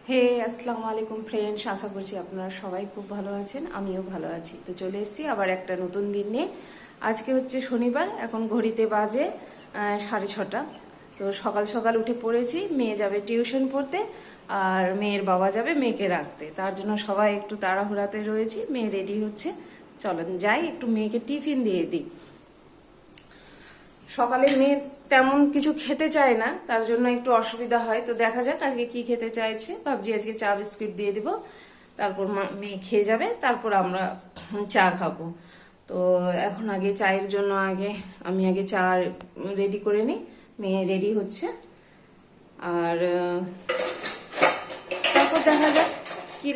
হে আসসালামু আলাইকুম ফ্রেন্ডস, আশা করছি আপনারা সবাই খুব ভালো আছেন। আমিও ভালো আছি। তো চলে এসেছি আবার একটা নতুন দিন নিয়ে। আজকে হচ্ছে শনিবার, এখন ঘড়িতে বাজে 6:30। তো সকাল সকাল উঠে পড়েছি। মেয়ে যাবে টিউশন পড়তে, আর মেয়ের বাবা যাবে মেয়েকে রাখতে। তার জন্য সবাই একটু তাড়াহুড়াতে রয়েছি। মেয়ে রেডি হচ্ছে, চলেন যাই একটু মেয়েকে টিফিন দিয়ে দিই। সকালে মেয়ে তেমন কিছু খেতে চায় না, তার জন্য একটু অসুবিধা হয়। তো দেখা যাক আজকে কি খেতে চাইছে। ভাবছি আজকে চা বিস্কুট দিয়ে দিব, তারপর মেয়ে খেয়ে যাবে, তারপর আমরা চা খাবো। তো এখন আগে চায়ের জন্য আমি আগে চা রেডি করে নিই। মেয়ে রেডি হচ্ছে, আর তারপর দেখা যাক কি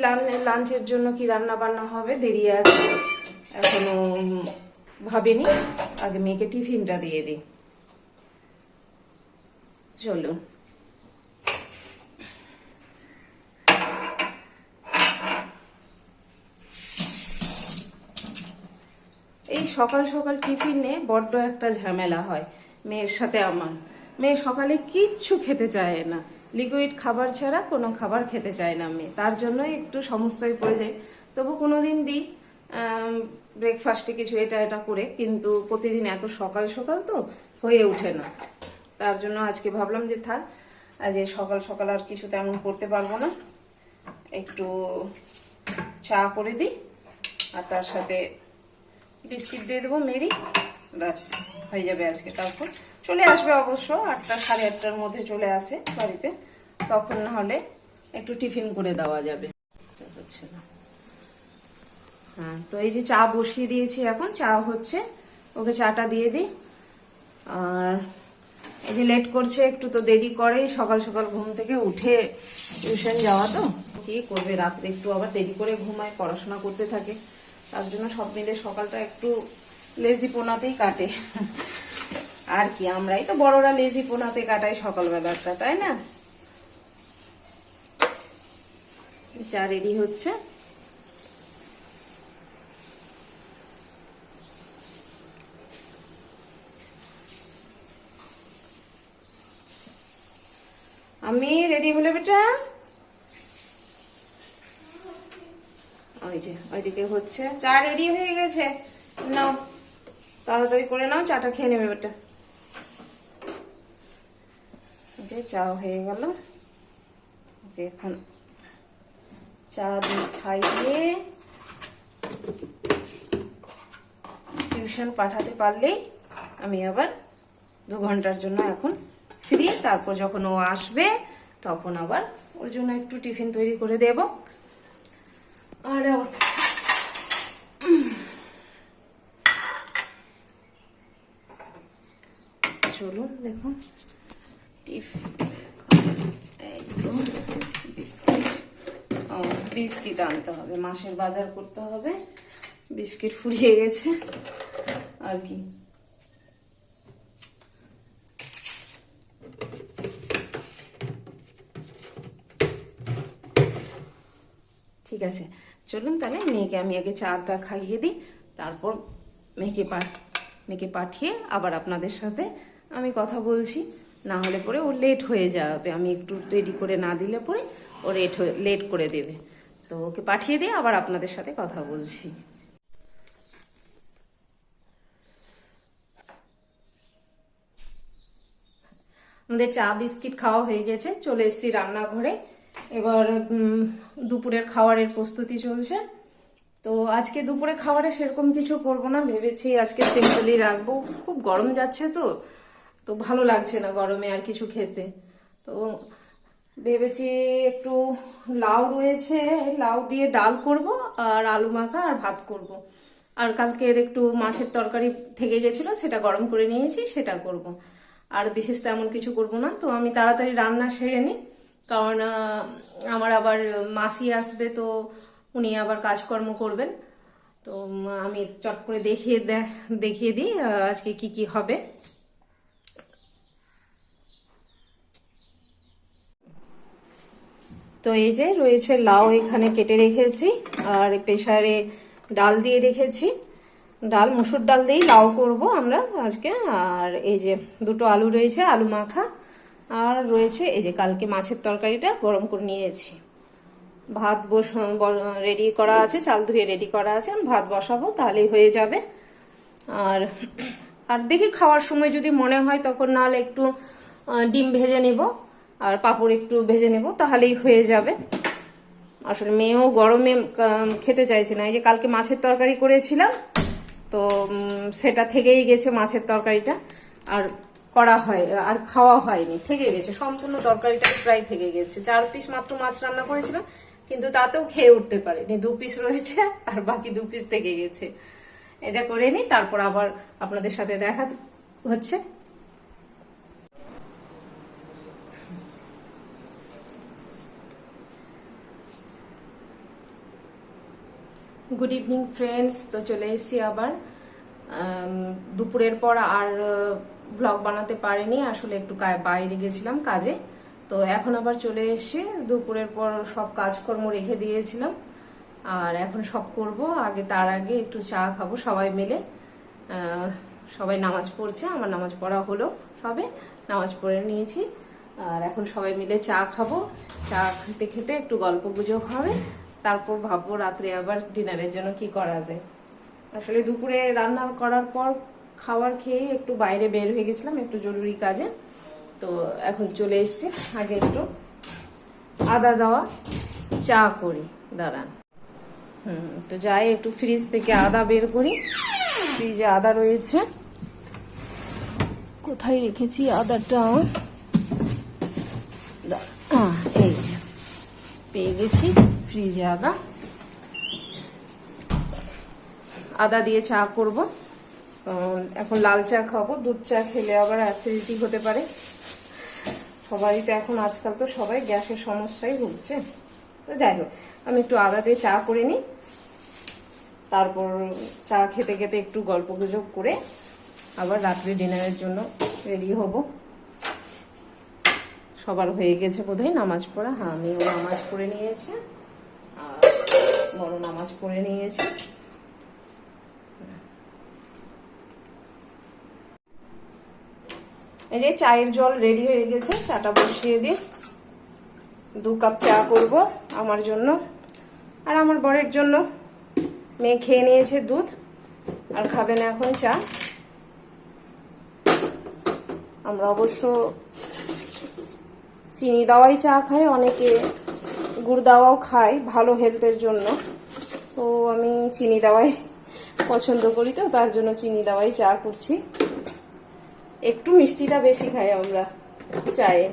লাঞ্চের জন্য কি রান্না বান্না হবে। দেরি আছে, এখনো ভাবিনি। আগে মেয়েকে টিফিনটা দিয়ে দিই, চলুন। এই সকাল সকাল টিফিনে বড্ড একটা ঝামেলা হয় মেয়ের সাথে আমার। মেয়ে সকালে কিচ্ছু খেতে চায় না, লিকুইড খাবার ছাড়া কোনো খাবার খেতে চায় না মেয়ে। তার জন্য একটু সমস্যায় পড়ে যায়। তবু কোনো দিন দিই ব্রেকফাস্টে কিছু এটা এটা করে, কিন্তু প্রতিদিন এত সকাল সকাল তো হয়ে ওঠে না। তার জন্য আজকে ভাবলাম যে থাক, আজ সকাল সকাল আর কিছু তেমন করতে পারবো না, একটু চা করে দিই, আর তার সাথে বিস্কিট দিয়ে দেবো মেরি, ব্যাস হয়ে যাবে আজকে। তারপর চলে আসবে অবশ্য 8টা 8:30টার মধ্যে চলে আসে বাড়িতে, তখন না হলে একটু টিফিন করে দেওয়া যাবে। হচ্ছে না। হ্যাঁ, তো এই যে চা বসিয়ে দিয়েছি, এখন চা হচ্ছে, ওকে চাটা দিয়ে দিই। আর এই যে লেট করছে একটু, তো দেরি করে সকাল সকাল ঘুম থেকে উঠে টিউশন যাওয়া, তো কি করবে, রাত্রে একটু আবার দেরি করে ঘুমায়, পড়াশোনা করতে থাকে। তার জন্য সব মিলে সকালটা একটু লেজি পোনাতেই কাটে। আর কি, আমরাই তো বড়রা লেজি পোনাতে কাটাই সকালবেলাটা, তাই না? চা রেডি হচ্ছে। আমি রেডি হলে বেটা, ওই যে ওইদিকে হচ্ছে চা রেডি হয়ে গেছে, নাও তাড়াতাড়ি করে নাও, চাটা খেয়ে নেবে বেটা। যে চা হয়ে গেল, এখন চা দিয়ে খাইয়ে টিউশন পাঠাতে পারলেই আমি আবার 2 ঘন্টার জন্য এখন ফ্রি। তারপর যখন ও আসবে তখন আবার ওর জন্য একটু টিফিন তৈরি করে দেব। আর চলুন দেখুন, বিস্কিট আনতে হবে, মাসের বাজার করতে হবে। বিস্কিট ফুরিয়ে গেছে আর কি। ঠিক আছে, চলুন তাহলে মেয়েকে আমি আগে চাটা খাইয়ে দিই, তারপর মেয়েকে পাঠিয়ে আবার আপনাদের সাথে আমি কথা বলছি। না হলে পরে ও লেট হয়ে যাবে, আমি একটু রেডি করে না দিলে পরে ও লেট করে দেবে। তো ওকে পাঠিয়ে দিয়ে আবার আপনাদের সাথে কথা বলছি। আমাদের চা বিস্কিট খাওয়া হয়ে গেছে, চলে এসেছি রান্নাঘরে। এবার দুপুরের খাবারের প্রস্তুতি চলছে। তো আজকে দুপুরে খাবারে সেরকম কিছু করব না, ভেবেছি আজকে সিম্পলি রাখবো। খুব গরম যাচ্ছে, তো তো ভালো লাগছে না গরমে আর কিছু খেতে। তো ভেবেছি একটু লাউ রয়েছে, লাউ দিয়ে ডাল করব, আর আলু মাখা আর ভাত করব। আর কালকের একটু মাছের তরকারি থেকে গেছিলো, সেটা গরম করে নিয়েছি, সেটা করব। আর বিশেষ তেমন কিছু করব না। তো আমি তাড়াতাড়ি রান্না সেরে নিই, কারণ আমার আবার মাসি আসবে, তো উনি আবার কাজকর্ম করবেন। তো আমি চট করে দেখিয়ে দিই আজকে কি কি হবে। তো এই যে রয়েছে লাউ, এখানে কেটে রেখেছি, আর প্রেসারে ডাল দিয়ে রেখেছি। ডাল, মুসুর ডাল দিয়েই লাউ করব আমরা আজকে। আর এই যে 2টো আলু রয়েছে, আলু মাখা। আর রয়েছে এই যে কালকে মাছের তরকারিটা গরম করে নিয়েছি। ভাত রেডি করা আছে, চাল ধুয়ে রেডি করা আছে, আমি ভাত বসাবো, তাহলেই হয়ে যাবে। আর আর দেখি খাওয়ার সময় যদি মনে হয় তখন নাহলে একটু ডিম ভেজে নেব আর পাঁপড় একটু ভেজে নেব, তাহলেই হয়ে যাবে। আসলে মেয়েও গরমে খেতে চাইছে না। এই যে কালকে মাছের তরকারি করেছিলাম, তো সেটা থেকেই গেছে মাছের তরকারিটা, আর করা হয় আর খাওয়া হয়নি, থেকে গেছে সম্পূর্ণ তরকারিটা, প্রায় থেকে গেছে। 4 পিস মাত্র মাছ রান্না করেছিলাম, কিন্তু তাতেও খেয়ে উঠতে পারেনি, 2 পিস রয়েছে আর বাকি 2 পিস থেকে গেছে। এটা করে নি, তারপর আবার আপনাদের সাথে দেখা হচ্ছে। Good evening friends. তো চলে এসেছি আবার। দুপুরের পর আর ব্লগ বানাতে পারিনি, আসলে একটু বাইরে গেছিলাম কাজে। তো এখন আবার চলে এসেছি। দুপুরের পর সব কাজকর্ম রেখে দিয়েছিলাম, আর এখন সব করব। তার আগে একটু চা খাবো সবাই মিলে। সবাই নামাজ পড়ছে, আমার নামাজ পড়া হলো সবে, নামাজ পড়ে নিয়েছি। আর এখন সবাই মিলে চা খাবো। চা খেতে খেতে একটু গল্প গুজব হবে, তারপর ভাববো রাত্রে আবার ডিনারের জন্য কি করা যায়। আসলে দুপুরে রান্না করার পর খাবার খেয়ে একটু বাইরে বের হয়ে গেছিলাম একটু জরুরি কাজে। তো এখন চলে এসেছি, আগে একটু আদা দেওয়া চা করি, দাঁড়ান। তো যাই একটু ফ্রিজ থেকে আদা বের করি। ফ্রিজে আদা রয়েছে, কোথায় রেখেছি আদাটা, এই যে পেয়ে গেছি ফ্রিজে আদা। আদা দিয়ে চা করব। এখন লাল চা খাবো, দুধ চা খেলে আবার অ্যাসিডিটি হতে পারে। সবাই তো এখন আজকাল তো সবাই গ্যাসের সমস্যায় ভুগছে। তো যাই হোক, আমি একটু আদা দিয়ে চা করে নিই, তারপর চা খেতে খেতে একটু গল্প গুজব করে আবার রাত্রে ডিনারের জন্য রেডি হব। সবার হয়ে গেছে বোধহয় নামাজ পড়া। হ্যাঁ, আমিও নামাজ পড়ে নিয়েছি আর বড় নামাজ পড়ে নিয়েছে। এই যে চায়ের জল রেডি হয়ে গেছে, চাটা বসিয়ে দিই। 2 কাপ চা করব আমার জন্য আর আমার বরের জন্য। মেয়ে খেয়ে নিয়েছে দুধ আর খাবে না এখন চা। আমরা অবশ্য চিনি দেওয়াই চা খাই, অনেকে গুড় দেওয়াও খায় ভালো হেলথের জন্য। তো আমি চিনি দেওয়াই পছন্দ করি, তো তার জন্য চিনি দেওয়াই চা করছি। একটু মিষ্টিটা বেশি খাই আমরা চায়ে।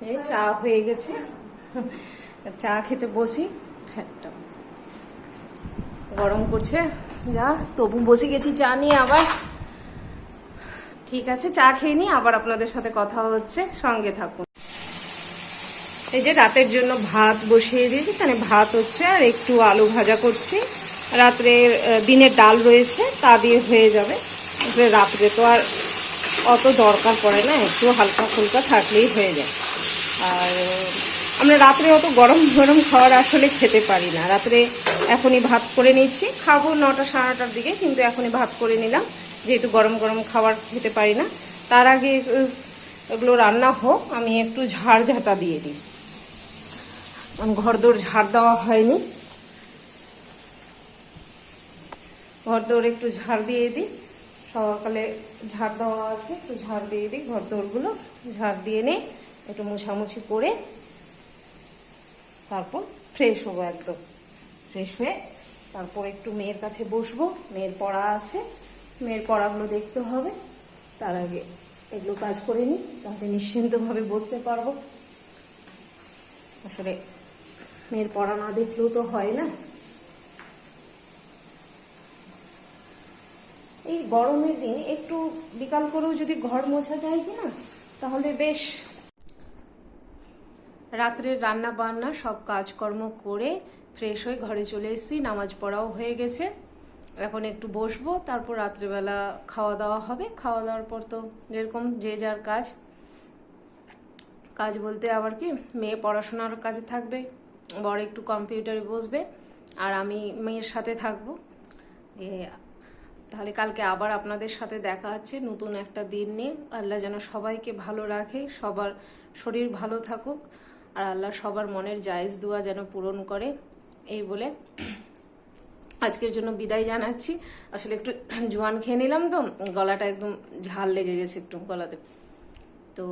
এই চা হয়ে গেছে, চা খেতে বসি। ফ্যানটা গরম করছে যা, তবু বসে গেছি চা নিয়ে আবার। ঠিক আছে, চা খেয়ে নিই, আবার আপনাদের সাথে কথা হচ্ছে, সঙ্গে থাকুন। এই যে রাতের জন্য ভাত বসিয়ে দিয়েছি, এখানে ভাত হচ্ছে আর একটু আলু ভাজা করছি। রাত্রে দিনের ডাল রয়েছে, তা দিয়ে হয়ে যাবে। রাত্রে তো আর অত দরকার পড়ে না, একটু হালকা ফুলকা থাকলেই হয়ে যায়। আর আমরা রাত্রে অত গরম গরম খাবার আসলে খেতে পারি না। রাত্রে এখনই ভাত করে নিচ্ছি, খাবো 9টা 9:30টার দিকে, কিন্তু এখনই ভাত করে নিলাম, যেহেতু গরম গরম খাবার খেতে পারি না। তার আগে এগুলো রান্না হোক, আমি একটু ঝাড় দিয়ে দিই। ঘরদোর ঝাড় দেওয়া হয়নি, ঘরদোর একটু ঝাড় দিয়ে দিই। সকালে ঝাড় দেওয়া আছে, একটু ঝাড় দিয়ে দিই। ঘরদোরগুলো ঝাড় দিয়ে নিই, একটু মোছামুছি করে তারপর ফ্রেশ হবো। একদম ফ্রেশ হয়ে তারপর একটু মেয়ের কাছে বসবো। মেয়ের পড়া আছে, মেয়ের পড়াগুলো দেখতে হবে। তার আগে এগুলো কাজ করে নিই, তাহলে নিশ্চিন্তভাবে বসতে পারবো। আসলে মেয়ের পড়া না দেখলেও তো হয় না। এই গরমের দিন একটু বিকাল করেও যদি ঘর মোছা যায় কিনা, তাহলে বেশ। রাত্রের রান্না বান্না সব কাজকর্ম করে ফ্রেশ হয়ে ঘরে চলে এসেছি, নামাজ পড়াও হয়ে গেছে। এখন একটু বসবো, তারপর রাত্রেবেলা খাওয়া দাওয়া হবে। খাওয়া দাওয়ার পর তো যেরকম যে যার কাজ। কাজ বলতে আবার কি, মেয়ে পড়াশোনার কাজে থাকবে, বড় একটু কম্পিউটারে বসবে, আর আমি মেয়ের সাথে থাকবো। তাহলে কালকে আবার আপনাদের সাথে দেখা হচ্ছে নতুন একটা দিন নিয়ে। আল্লাহ যেন সবাইকে ভালো রাখে, সবার শরীর ভালো থাকুক, আর আল্লাহ সবার মনের জায়েজ দোয়া যেন পূরণ করে। এই বলে আজকের জন্য বিদায় জানাচ্ছি। আসলে একটু জোয়ান খেয়ে নিলাম তো, গলাটা একদম ঝাল লেগে গেছে একটু গলাতে। তো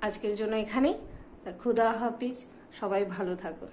আজকের জন্য এখানেই, খুদা হাফিজ, সবাই ভালো থাকুন।